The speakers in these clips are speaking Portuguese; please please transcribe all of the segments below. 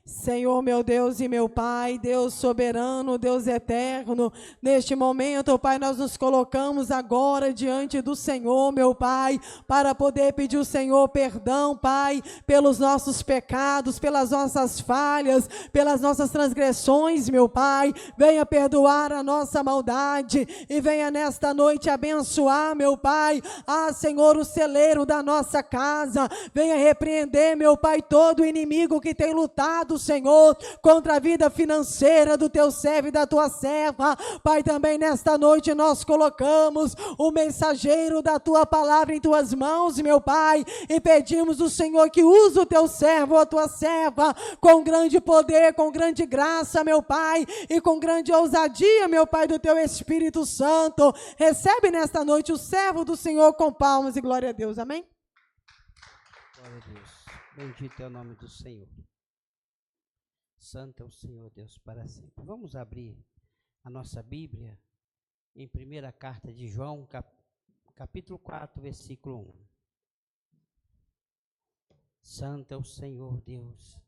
Senhor, meu Deus e meu Pai, Deus soberano, Deus eterno, neste momento, ó Pai, nós nos colocamos agora diante do Senhor, meu Pai, para poder pedir ao Senhor perdão, Pai, pelos nossos pecados, pelas nossas falhas, pelas nossas transgressões, meu Pai. Venha perdoar a nossa maldade e venha nesta noite abençoar, meu Pai, Senhor, o celeiro da nossa casa. Venha repreender, meu Pai, todo o inimigo que tem lutado, Senhor, contra a vida financeira do teu servo e da tua serva. Pai, também nesta noite nós colocamos o mensageiro da tua palavra em tuas mãos, meu Pai, e pedimos do Senhor que use o teu servo ou a tua serva com grande poder, com grande graça, meu Pai, e com grande ousadia, meu Pai, do teu Espírito Santo. Recebe nesta noite o servo do Senhor com palmas e glória a Deus, amém? Glória a Deus, bendito é o nome do Senhor. Santo é o Senhor Deus para sempre. Vamos abrir a nossa Bíblia em primeira carta de João, capítulo 4, versículo 1. Santo é o Senhor Deus.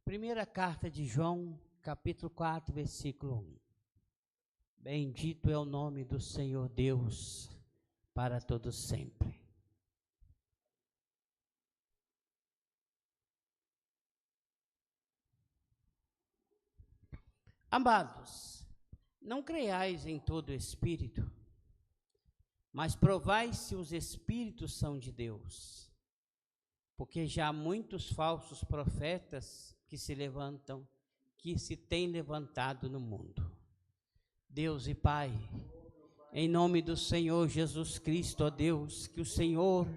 Primeira carta de João, capítulo 4, versículo 1. Bendito é o nome do Senhor Deus para todos sempre. Amados, não creiais em todo espírito, mas provai se os espíritos são de Deus, porque já há muitos falsos profetas que se têm levantado no mundo. Deus e Pai, em nome do Senhor Jesus Cristo, ó Deus, que o Senhor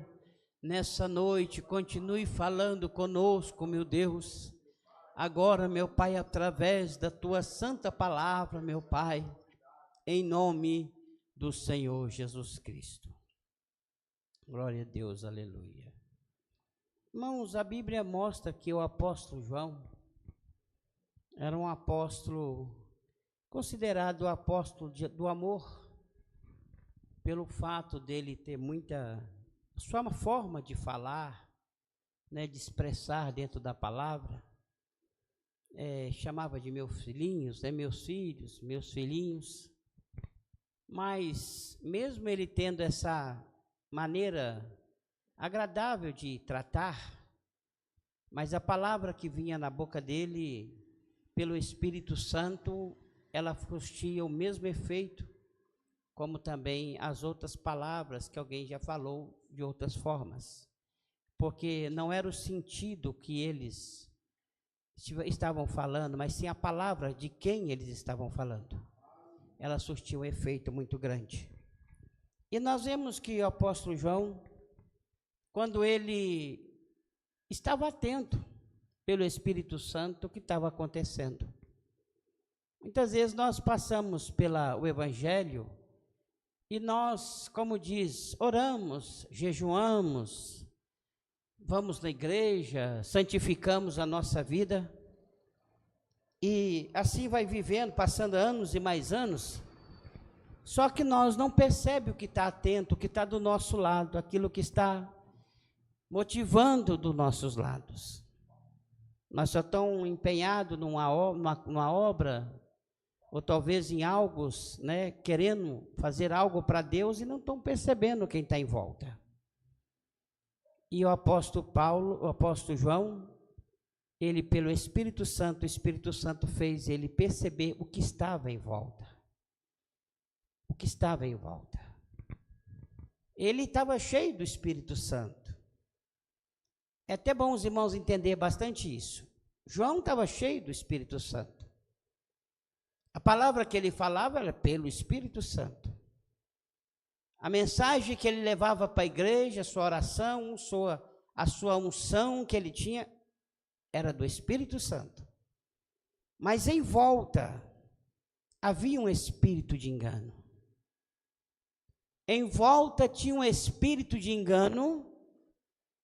nessa noite continue falando conosco, meu Deus, agora, meu Pai, através da tua santa palavra, meu Pai, em nome do Senhor Jesus Cristo. Glória a Deus, aleluia. Irmãos, a Bíblia mostra que o apóstolo João era um apóstolo considerado o apóstolo do amor, pelo fato dele ter sua forma de falar, né, de expressar dentro da palavra, chamava de meus filhinhos, meus filhos, meus filhinhos, mas mesmo ele tendo essa maneira agradável de tratar, mas a palavra que vinha na boca dele, pelo Espírito Santo, ela frustia o mesmo efeito, como também as outras palavras que alguém já falou de outras formas, porque não era o sentido que eles estavam falando, mas sim a palavra de quem eles estavam falando. Ela surtia um efeito muito grande. E nós vemos que o apóstolo João, quando ele estava atento pelo Espírito Santo o que estava acontecendo. Muitas vezes nós passamos pelo Evangelho e nós, como diz, oramos, jejuamos, vamos na igreja, santificamos a nossa vida e assim vai vivendo, passando anos e mais anos, só que nós não percebemos o que está atento, o que está do nosso lado, aquilo que está motivando dos nossos lados. Nós só estamos empenhados numa obra, ou talvez em algo, né, querendo fazer algo para Deus e não estão percebendo quem está em volta. E o apóstolo João, ele pelo Espírito Santo, o Espírito Santo fez ele perceber o que estava em volta. O que estava em volta. Ele estava cheio do Espírito Santo. É até bom os irmãos entenderem bastante isso. João estava cheio do Espírito Santo. A palavra que ele falava era pelo Espírito Santo. A mensagem que ele levava para a igreja, a sua oração, a sua unção que ele tinha, era do Espírito Santo. Mas em volta havia um espírito de engano. Em volta tinha um espírito de engano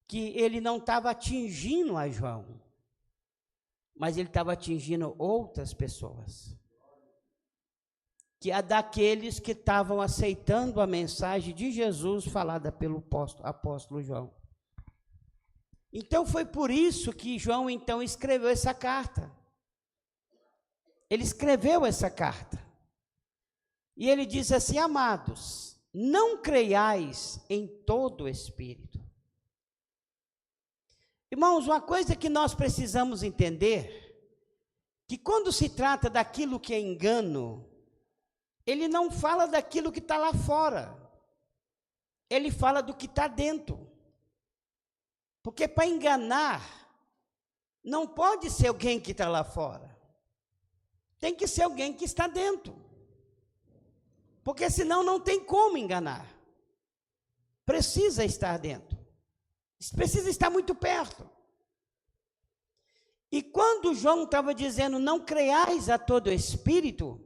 que ele não estava atingindo a João. mas ele estava atingindo outras pessoas, que é daqueles que estavam aceitando a mensagem de Jesus falada pelo apóstolo João. Então foi por isso que João então escreveu essa carta. Ele escreveu essa carta. E ele diz assim: amados, não creiais em todo o espírito. Irmãos, uma coisa que nós precisamos entender, que quando se trata daquilo que é engano, ele não fala daquilo que está lá fora, ele fala do que está dentro. Porque para enganar, não pode ser alguém que está lá fora, tem que ser alguém que está dentro, porque senão não tem como enganar. Precisa estar dentro, precisa estar muito perto. E quando João estava dizendo, não creiais a todo espírito,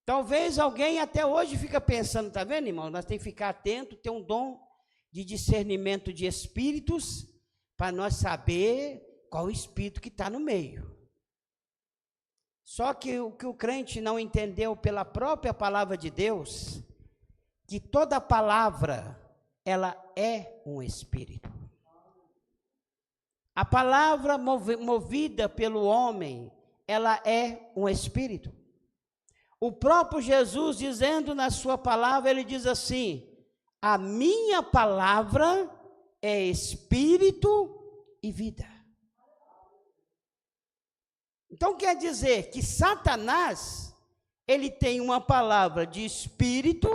talvez alguém até hoje fica pensando, está vendo, irmão? Nós temos que ficar atento, ter um dom de discernimento de espíritos, para nós saber qual espírito que está no meio. Só que o que o crente não entendeu pela própria palavra de Deus, que toda palavra, ela é um espírito. A palavra movida pelo homem, ela é um espírito. O próprio Jesus, dizendo na sua palavra, ele diz assim: a minha palavra é espírito e vida. Então quer dizer que Satanás, ele tem uma palavra de espírito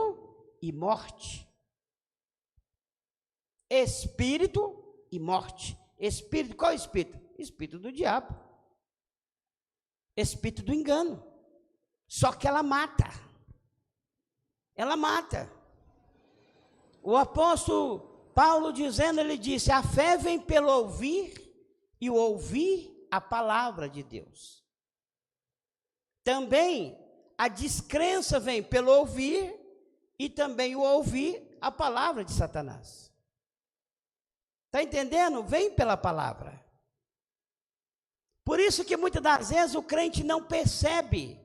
e morte. Espírito e morte. Espírito, qual é o espírito? Espírito do diabo. Espírito do engano. Só que ela mata. Ela mata. O apóstolo Paulo dizendo, ele disse: a fé vem pelo ouvir, e o ouvir a palavra de Deus. Também a descrença vem pelo ouvir, e também o ouvir a palavra de Satanás. Está entendendo? Vem pela palavra. Por isso que muitas das vezes o crente não percebe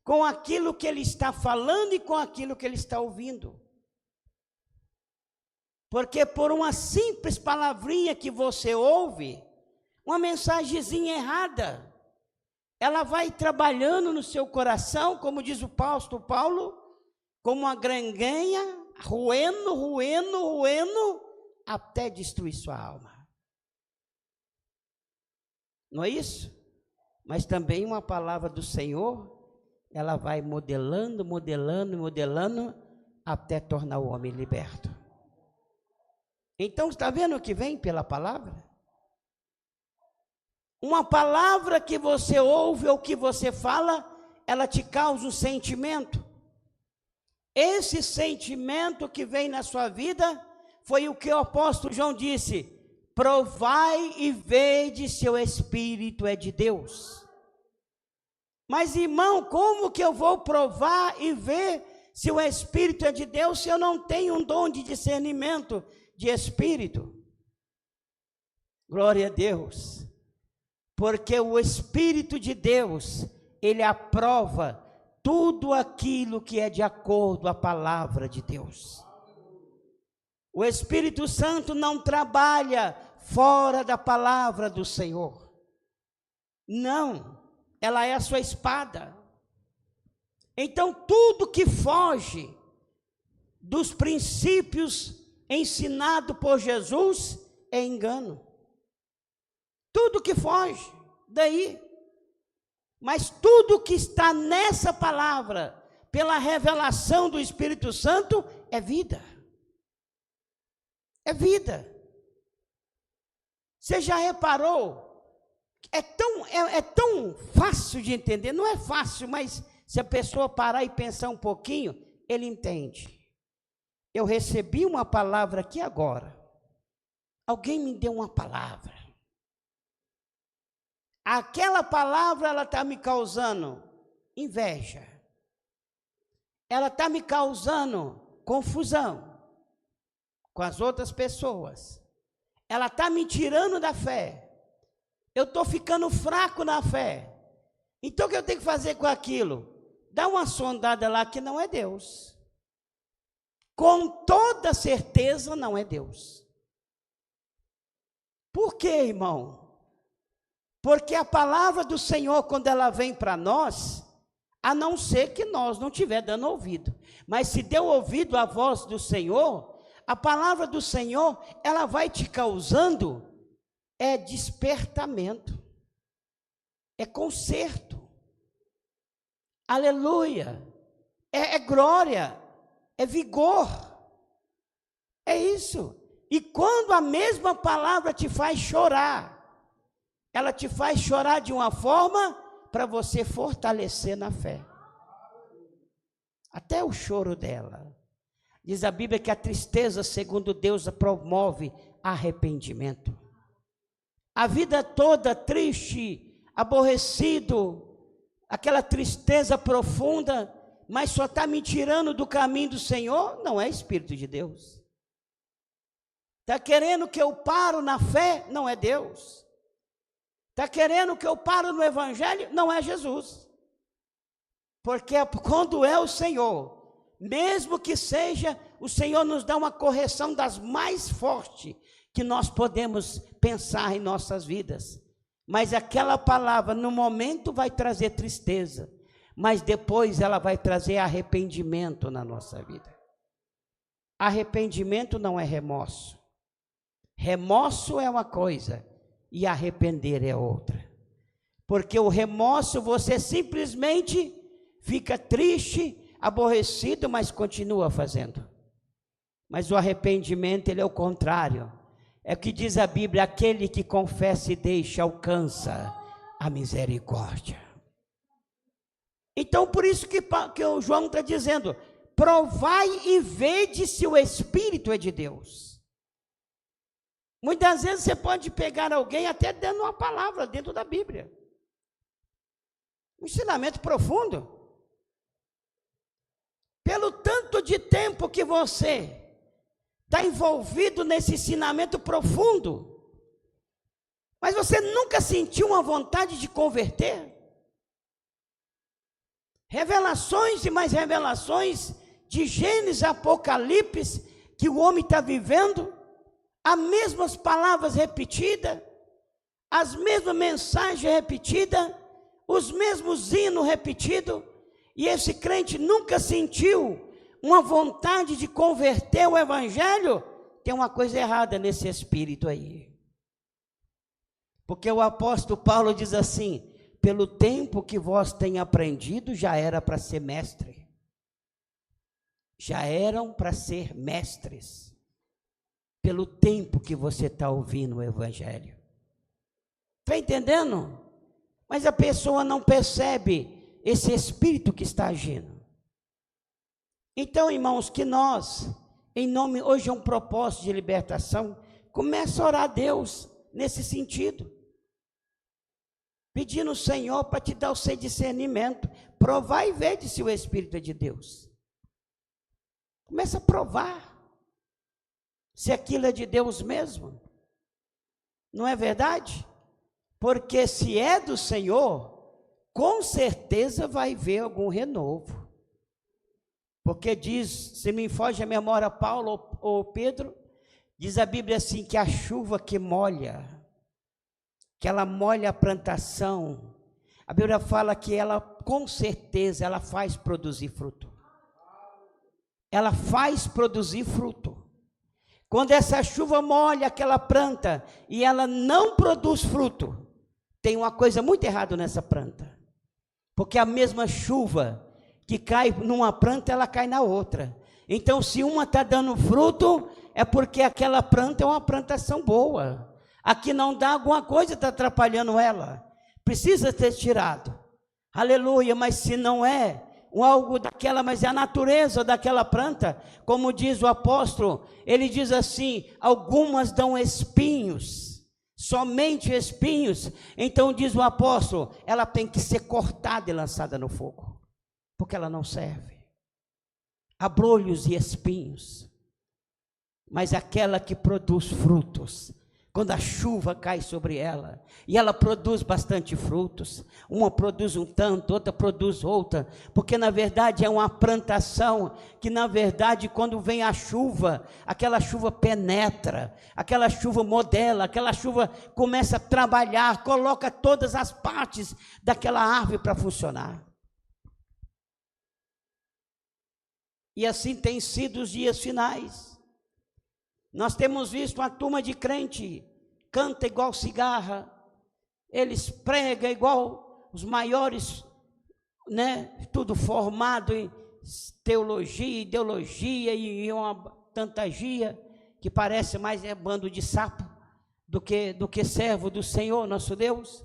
com aquilo que ele está falando e com aquilo que ele está ouvindo. Porque por uma simples palavrinha que você ouve, uma mensagenzinha errada, ela vai trabalhando no seu coração, como diz o apóstolo Paulo, como uma granganha, roendo, até destruir sua alma. Não é isso? Mas também uma palavra do Senhor, ela vai modelando, até tornar o homem liberto. Então, está vendo o que vem pela palavra? Uma palavra que você ouve ou que você fala, ela te causa um sentimento. Esse sentimento que vem na sua vida, foi o que o apóstolo João disse: provai e vede se o Espírito é de Deus. Mas, irmão, como que eu vou provar e ver se o Espírito é de Deus, se eu não tenho um dom de discernimento de Espírito? Glória a Deus. Porque o Espírito de Deus, ele aprova tudo aquilo que é de acordo à palavra de Deus. O Espírito Santo não trabalha fora da palavra do Senhor. Não, ela é a sua espada. Então, tudo que foge dos princípios ensinados por Jesus é engano. Tudo que foge daí. Mas tudo que está nessa palavra, pela revelação do Espírito Santo, é vida. É vida. Você já reparou? É tão fácil de entender. Não é fácil, mas se a pessoa parar e pensar um pouquinho, ele entende. Eu recebi uma palavra aqui agora. Alguém me deu uma palavra. Aquela palavra, ela está me causando inveja. Ela está me causando confusão com as outras pessoas. Ela está me tirando da fé. eu estou ficando fraco na fé. Então o que eu tenho que fazer com aquilo? Dá uma sondada lá que não é Deus. Com toda certeza não é Deus. Por quê, irmão? Porque a palavra do Senhor, quando ela vem para nós, a não ser que nós não estiver dando ouvido. Mas se deu ouvido à voz do Senhor, a palavra do Senhor, ela vai te causando despertamento, conserto, aleluia, glória, vigor, isso. E quando a mesma palavra te faz chorar, ela te faz chorar de uma forma para você fortalecer na fé. Até o choro dela. Diz a Bíblia que a tristeza, segundo Deus, promove arrependimento. A vida toda triste, aborrecido, aquela tristeza profunda, mas só está me tirando do caminho do Senhor, não é Espírito de Deus. Está querendo que eu paro na fé, não é Deus. Está querendo que eu paro no Evangelho, não é Jesus. Porque quando é o Senhor, mesmo que seja, o Senhor nos dá uma correção das mais fortes que nós podemos pensar em nossas vidas. Mas aquela palavra, no momento, vai trazer tristeza, mas depois ela vai trazer arrependimento na nossa vida. Arrependimento não é remorso. Remorso é uma coisa e arrepender é outra. Porque o remorso, você simplesmente fica triste, aborrecido, mas continua fazendo. Mas o arrependimento, ele é o contrário. É o que diz a Bíblia: aquele que confessa e deixa alcança a misericórdia. Então, por isso que o João está dizendo: provai e vede se o Espírito é de Deus. Muitas vezes você pode pegar alguém até dando uma palavra dentro da Bíblia. Um ensinamento profundo. Pelo tanto de tempo que você está envolvido nesse ensinamento profundo, mas você nunca sentiu uma vontade de converter? Revelações e mais revelações de Gênesis, Apocalipse, que o homem está vivendo, as mesmas palavras repetidas, as mesmas mensagens repetidas, os mesmos hinos repetidos, e esse crente nunca sentiu uma vontade de converter o Evangelho. Tem uma coisa errada nesse espírito aí. Porque o apóstolo Paulo diz assim: pelo tempo que vós tem aprendido, já era para ser mestre. Já eram para ser mestres. Pelo tempo que você está ouvindo o Evangelho. Está entendendo? Mas a pessoa não percebe esse espírito que está agindo. Então, irmãos, que nós, hoje é um propósito de libertação, comece a orar a Deus nesse sentido. Pedindo ao Senhor para te dar o seu discernimento. Provar e ver se o Espírito é de Deus. Começa a provar se aquilo é de Deus mesmo. Não é verdade? Porque se é do Senhor, com certeza vai haver algum renovo. Porque diz, se me foge a memória, Paulo ou Pedro, diz a Bíblia assim, que a chuva que molha, que ela molha a plantação, a Bíblia fala que ela, com certeza, ela faz produzir fruto. Ela faz produzir fruto. Quando essa chuva molha aquela planta e ela não produz fruto, tem uma coisa muito errada nessa planta. Porque a mesma chuva que cai numa planta, ela cai na outra. Então, se uma está dando fruto, é porque aquela planta é uma plantação boa. Aqui não dá, alguma coisa está atrapalhando ela. Precisa ser tirado. Aleluia, mas se não é algo daquela, mas é a natureza daquela planta, como diz o apóstolo, ele diz assim, algumas dão espinhos, somente espinhos. Então diz o apóstolo, ela tem que ser cortada e lançada no fogo, porque ela não serve. Abrolhos e espinhos. Mas aquela que produz frutos, quando a chuva cai sobre ela, e ela produz bastante frutos, uma produz um tanto, outra produz outra, porque na verdade é uma plantação, que na verdade quando vem a chuva, aquela chuva penetra, aquela chuva modela, aquela chuva começa a trabalhar, coloca todas as partes daquela árvore para funcionar. E assim tem sido os dias finais. Nós temos visto uma turma de crente, canta igual cigarra, eles pregam igual os maiores, né? Tudo formado em teologia, ideologia e uma tantagia, que parece mais bando de sapo do que servo do Senhor, nosso Deus.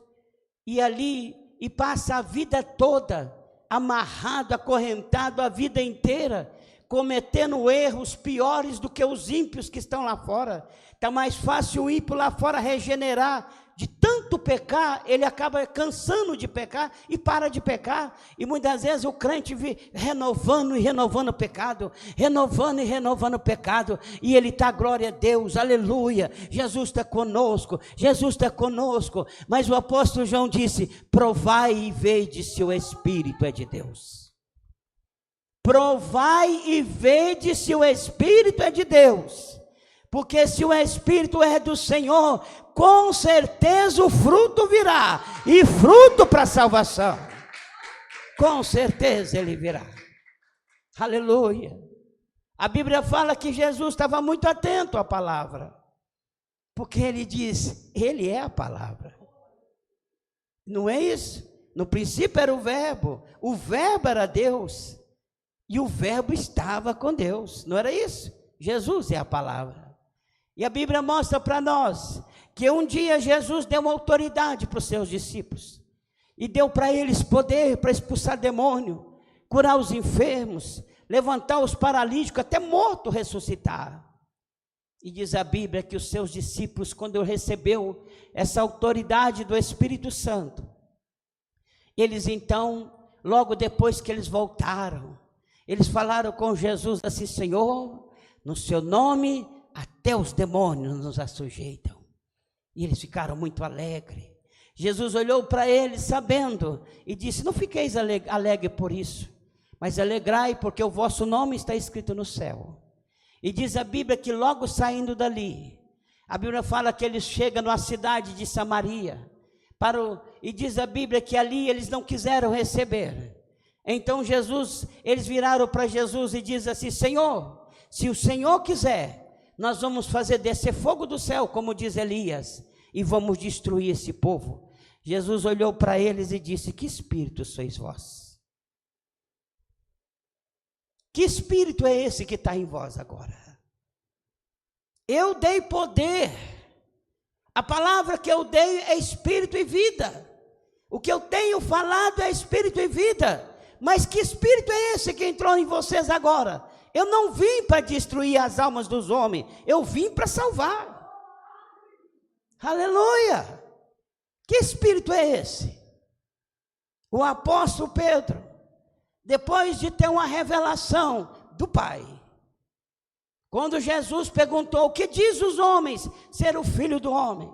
E ali, e passa a vida toda, amarrado, acorrentado a vida inteira, cometendo erros piores do que os ímpios que estão lá fora. Está mais fácil o ímpio lá fora regenerar, de tanto pecar, ele acaba cansando de pecar e para de pecar. E muitas vezes o crente vive renovando e renovando o pecado, renovando e renovando o pecado, e ele está, glória a Deus, aleluia, Jesus está conosco, Jesus está conosco. Mas o apóstolo João disse: provai e vede se o Espírito é de Deus. Provai e vede se o Espírito é de Deus, porque se o Espírito é do Senhor, com certeza o fruto virá, e fruto para a salvação, com certeza ele virá, aleluia. A Bíblia fala que Jesus estava muito atento à palavra, porque ele diz, ele é a palavra, não é isso? No princípio era o verbo era Deus, e o verbo estava com Deus, não era isso? Jesus é a palavra. E a Bíblia mostra para nós que um dia Jesus deu uma autoridade para os seus discípulos, e deu para eles poder para expulsar demônio, curar os enfermos, levantar os paralíticos, até morto ressuscitar. E diz a Bíblia que os seus discípulos, quando recebeu essa autoridade do Espírito Santo, eles então, logo depois que eles voltaram, eles falaram com Jesus assim: Senhor, no seu nome até os demônios nos assujeitam. E eles ficaram muito alegres. Jesus olhou para eles sabendo e disse: não fiqueis alegre por isso, mas alegrai porque o vosso nome está escrito no céu. E diz a Bíblia que logo saindo dali, a Bíblia fala que eles chegam na cidade de Samaria, e diz a Bíblia que ali eles não quiseram receber. Então eles viraram para Jesus e diz assim: Senhor, se o Senhor quiser, nós vamos fazer descer fogo do céu, como diz Elias, e vamos destruir esse povo. Jesus olhou para eles e disse: que espírito sois vós? Que espírito é esse que está em vós agora? Eu dei poder, a palavra que eu dei é espírito e vida, o que eu tenho falado é espírito e vida. Mas que espírito é esse que entrou em vocês agora? Eu não vim para destruir as almas dos homens, eu vim para salvar. Aleluia! Que espírito é esse? O apóstolo Pedro, depois de ter uma revelação do Pai, quando Jesus perguntou: o que diz os homens ser o Filho do Homem?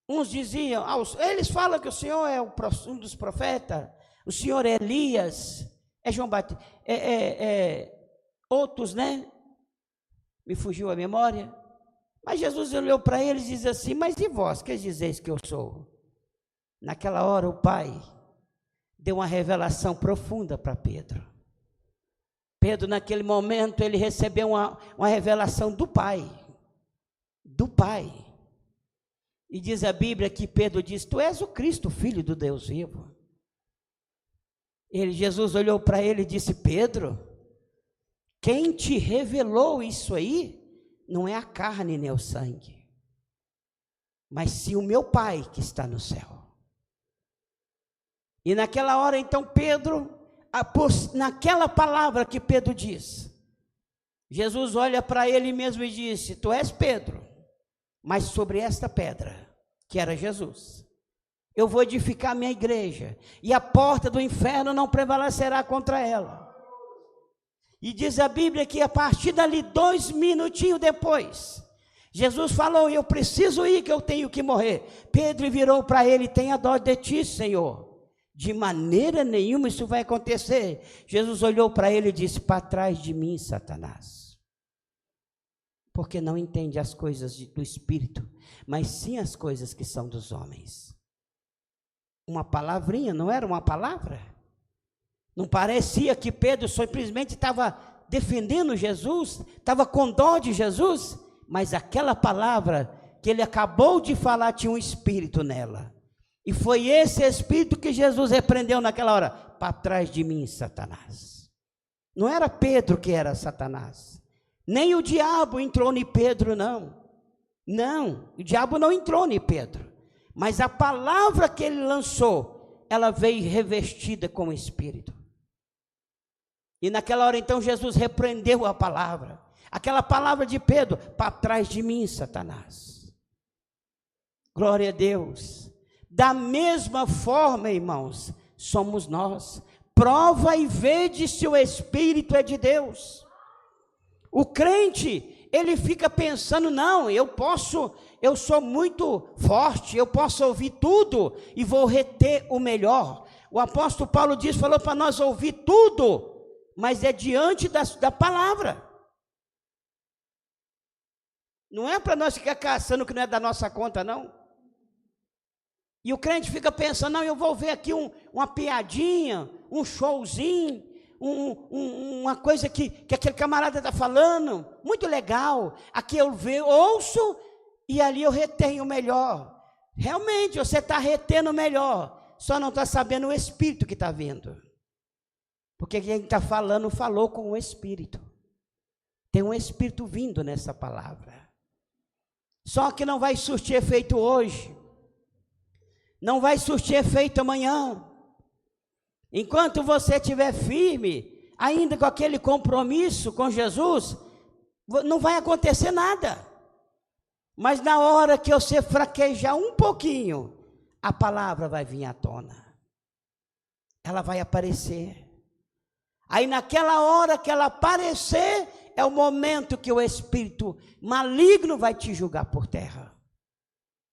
Uns diziam, eles falam que o Senhor é um dos profetas, o Senhor é Elias, é João Batista, outros, né? Me fugiu a memória. Mas Jesus olhou para eles e diz assim: mas e vós, que dizeis que eu sou? Naquela hora o Pai deu uma revelação profunda para Pedro. Pedro, naquele momento, ele recebeu uma revelação do Pai. Do Pai. E diz a Bíblia que Pedro diz: tu és o Cristo, Filho do Deus vivo. Jesus olhou para ele e disse: Pedro, quem te revelou isso aí não é a carne nem o sangue, mas sim o meu Pai que está no céu. E naquela hora então Pedro, naquela palavra que Pedro diz, Jesus olha para ele mesmo e disse: tu és Pedro, mas sobre esta pedra, que era Jesus, eu vou edificar minha igreja, e a porta do inferno não prevalecerá contra ela. E diz a Bíblia que a partir dali, 2 minutinhos depois, Jesus falou: eu preciso ir, que eu tenho que morrer. Pedro virou para ele: tenha dó de ti, Senhor. De maneira nenhuma isso vai acontecer. Jesus olhou para ele e disse: para trás de mim, Satanás. Porque não entende as coisas do Espírito, mas sim as coisas que são dos homens. Uma palavrinha, não era uma palavra? Não parecia que Pedro simplesmente estava defendendo Jesus, estava com dó de Jesus, mas aquela palavra que ele acabou de falar tinha um espírito nela. E foi esse espírito que Jesus repreendeu naquela hora: para trás de mim, Satanás. Não era Pedro que era Satanás, nem o diabo entrou em Pedro, não. Não, o diabo não entrou em Pedro, mas a palavra que ele lançou, ela veio revestida com o espírito. E naquela hora então Jesus repreendeu a palavra, aquela palavra de Pedro: para trás de mim, Satanás. Glória a Deus. Da mesma forma, irmãos, somos nós. Prova e vede se o Espírito é de Deus. O crente, ele fica pensando: não, eu sou muito forte, eu posso ouvir tudo e vou reter o melhor. O apóstolo Paulo falou para nós ouvir tudo, mas é diante da palavra. Não é para nós ficar caçando o que não é da nossa conta, não. E o crente fica pensando: não, eu vou ver aqui uma piadinha, um showzinho, uma coisa que aquele camarada está falando, muito legal. Aqui eu ouço e ali eu retenho o melhor. Realmente, você está retendo o melhor, só não está sabendo o Espírito que está vindo. Porque quem está falando, falou com o Espírito. Tem um Espírito vindo nessa palavra. Só que não vai surtir efeito hoje. Não vai surtir efeito amanhã. Enquanto você estiver firme, ainda com aquele compromisso com Jesus, não vai acontecer nada. Mas na hora que você fraquejar um pouquinho, a palavra vai vir à tona. Ela vai aparecer. Aí naquela hora que ela aparecer, é o momento que o espírito maligno vai te julgar por terra.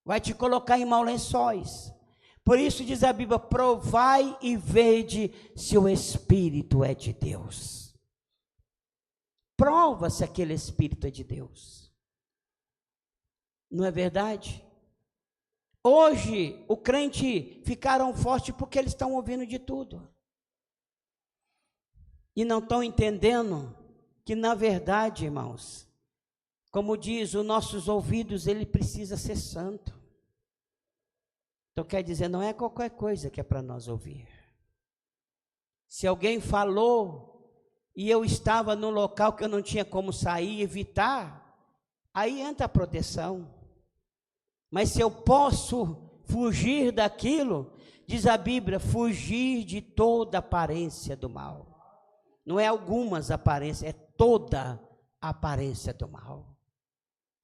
Vai te colocar em maus lençóis. Por isso diz a Bíblia: provai e vede se o Espírito é de Deus. Prova se aquele Espírito é de Deus. Não é verdade? Hoje, o crente ficaram fortes porque eles estão ouvindo de tudo. E não estão entendendo que, na verdade, irmãos, como diz, os nossos ouvidos, ele precisa ser santo. Então quer dizer, não é qualquer coisa que é para nós ouvir. Se alguém falou e eu estava num local que eu não tinha como sair, evitar, aí entra a proteção. Mas se eu posso fugir daquilo, diz a Bíblia, fugir de toda aparência do mal. Não é algumas aparências, é toda a aparência do mal.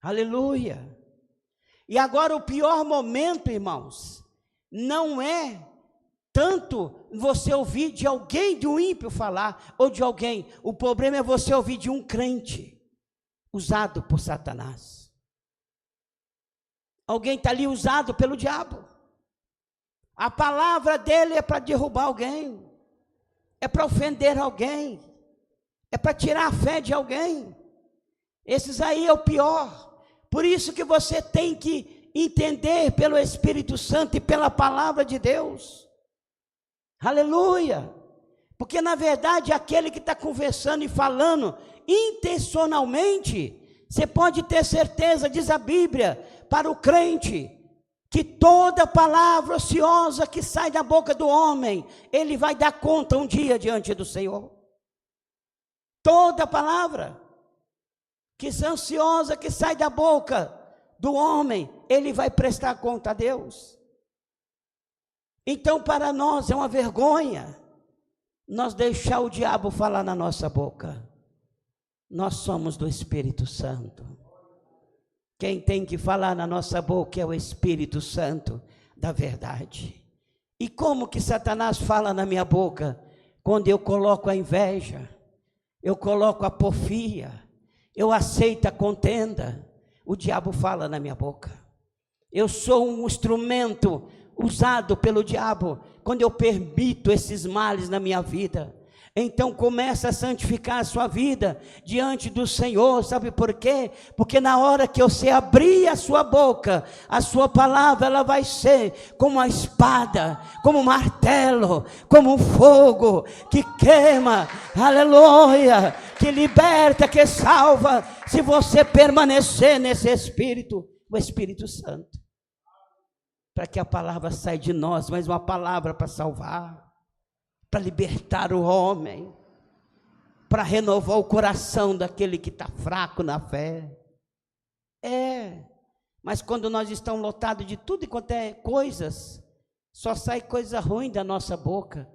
Aleluia! E agora o pior momento, irmãos, não é tanto você ouvir de alguém, de um ímpio falar, ou de alguém. O problema é você ouvir de um crente, usado por Satanás. Alguém está ali usado pelo diabo. A palavra dele é para derrubar alguém, é para ofender alguém, é para tirar a fé de alguém. Esses aí é o pior. Por isso que você tem que entender pelo Espírito Santo e pela palavra de Deus. Aleluia! Porque na verdade aquele que está conversando e falando intencionalmente, você pode ter certeza, diz a Bíblia, para o crente, que toda palavra ociosa que sai da boca do homem, ele vai dar conta um dia diante do Senhor. Toda palavra que é ociosa que sai da boca do homem, ele vai prestar conta a Deus. Então para nós é uma vergonha nós deixar o diabo falar na nossa boca. Nós somos do Espírito Santo. Quem tem que falar na nossa boca é o Espírito Santo da verdade. E como que Satanás fala na minha boca? Quando eu coloco a inveja, eu coloco a porfia, eu aceito a contenda. o diabo fala na minha boca. Eu sou um instrumento usado pelo diabo quando eu permito esses males na minha vida. Então começa a santificar a sua vida diante do Senhor. Sabe por quê? Porque na hora que você abrir a sua boca, a sua palavra, ela vai ser como uma espada, como um martelo, como um fogo que queima, aleluia, que liberta, que salva, se você permanecer nesse Espírito, o Espírito Santo, para que a palavra saia de nós, mas uma palavra para salvar, para libertar o homem, para renovar o coração daquele que está fraco na fé. Mas quando nós estamos lotados de tudo e quanto é coisas, só sai coisa ruim da nossa boca,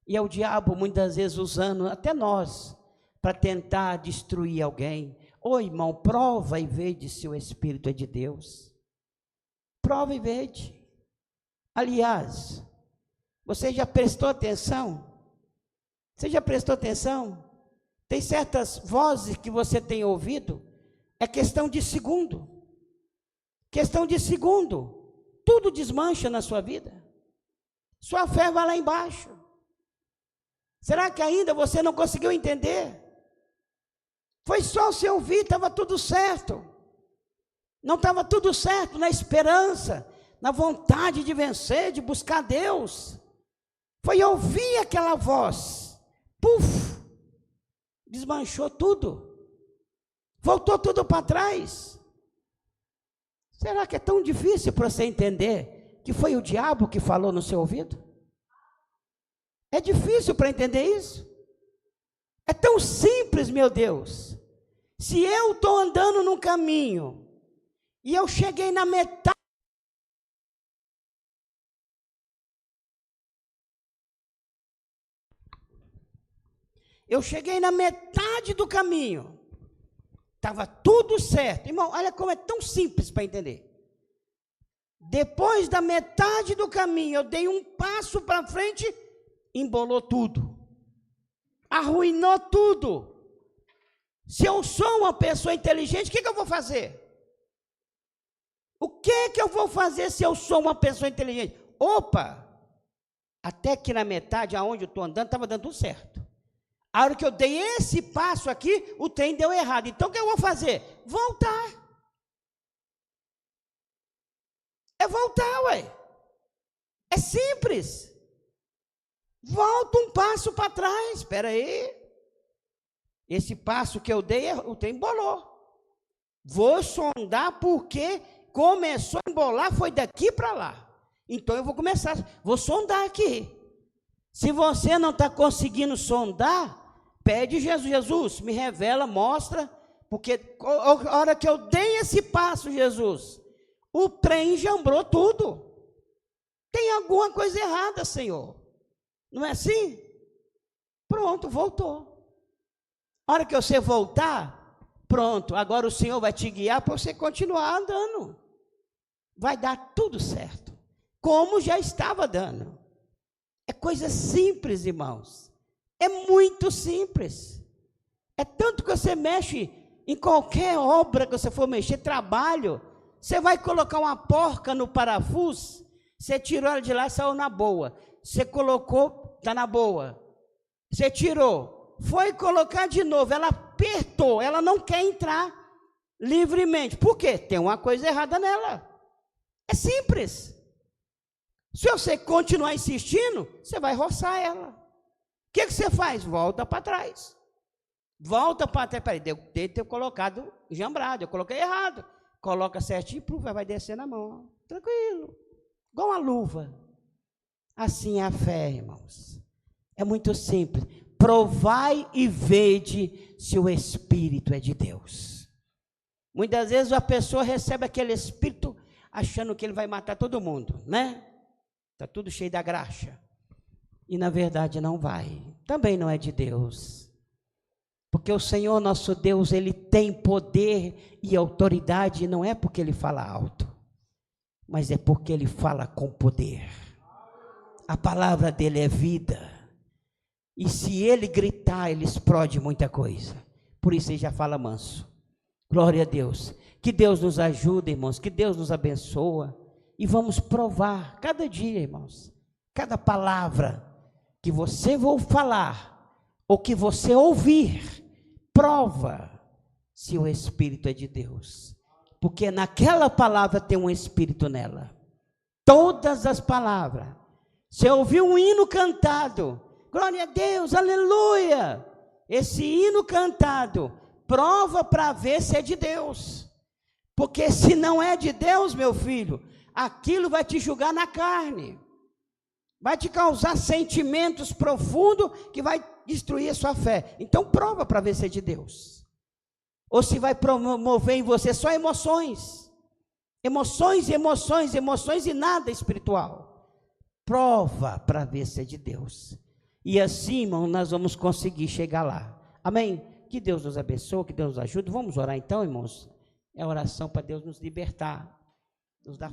e é o diabo muitas vezes usando até nós, para tentar destruir alguém. Ô irmão, prova e vede se o Espírito é de Deus. Prova e vede. Aliás, você já prestou atenção? Você já prestou atenção? Tem certas vozes que você tem ouvido, é questão de segundo. Questão de segundo. Tudo desmancha na sua vida. Sua fé vai lá embaixo. Será que ainda você não conseguiu entender? Foi só você ouvir, estava tudo certo. Não estava tudo certo na esperança, na vontade de vencer, de buscar Deus. Foi ouvir aquela voz. Puf! Desmanchou tudo. Voltou tudo para trás. Será que é tão difícil para você entender que foi o diabo que falou no seu ouvido? É difícil para entender isso? É tão simples, meu Deus. Se eu estou andando num caminho e eu cheguei na metade, do caminho, estava tudo certo. Irmão, olha como é tão simples para entender. Depois da metade do caminho, eu dei um passo para frente, embolou tudo, arruinou tudo. Se eu sou uma pessoa inteligente, o que eu vou fazer? O que eu vou fazer se eu sou uma pessoa inteligente? Opa! Até que na metade, aonde eu estou andando, estava dando tudo certo. A hora que eu dei esse passo aqui, o trem deu errado. Então o que eu vou fazer? Voltar. É voltar, ué. É simples. Volta um passo para trás. Espera aí. Esse passo que eu dei, o trem embolou. Vou sondar porque começou a embolar, foi daqui para lá. Então eu vou sondar aqui. Se você não está conseguindo sondar, pede Jesus, me revela, mostra, porque a hora que eu dei esse passo, Jesus, o trem jambrou tudo. Tem alguma coisa errada, Senhor. Não é assim? Pronto, voltou. A hora que você voltar, pronto, agora o Senhor vai te guiar para você continuar andando. Vai dar tudo certo, como já estava dando. É coisa simples, irmãos. É muito simples. É tanto que você mexe em qualquer obra que você for mexer, trabalho. Você vai colocar uma porca no parafuso, você tirou ela de lá e saiu na boa. Você colocou, está na boa. Você tirou, foi colocar de novo, ela apertou, ela não quer entrar livremente. Por quê? Tem uma coisa errada nela. É simples. Se você continuar insistindo, você vai roçar ela. O que você faz? Volta para trás. Volta para trás. Peraí, devo ter colocado jambrado, eu coloquei errado. Coloca certinho, vai descer na mão. Tranquilo. Igual uma luva. Assim é a fé, irmãos. É muito simples. Provai e vede se o Espírito é de Deus. Muitas vezes a pessoa recebe aquele Espírito achando que ele vai matar todo mundo, né? Está tudo cheio da graxa. E na verdade não vai. Também não é de Deus. Porque o Senhor nosso Deus, Ele tem poder e autoridade, e não é porque Ele fala alto, mas é porque Ele fala com poder. A palavra dEle é vida. E se Ele gritar, Ele explode muita coisa. Por isso Ele já fala manso. Glória a Deus. Que Deus nos ajude, irmãos, que Deus nos abençoa. E vamos provar cada dia, irmãos, cada palavra que você for falar, ou que você ouvir, prova se o Espírito é de Deus. Porque naquela palavra tem um Espírito nela. Todas as palavras. Você ouviu um hino cantado, glória a Deus, aleluia. Esse hino cantado, prova para ver se é de Deus. Porque se não é de Deus, meu filho, aquilo vai te julgar na carne. Vai te causar sentimentos profundos que vai destruir a sua fé. Então prova para ver se é de Deus. Ou se vai promover em você só emoções. Emoções, emoções, emoções e nada espiritual. Prova para ver se é de Deus. E assim, irmão, nós vamos conseguir chegar lá. Amém? Que Deus nos abençoe, que Deus nos ajude. Vamos orar então, irmãos? É oração para Deus nos libertar, nos dar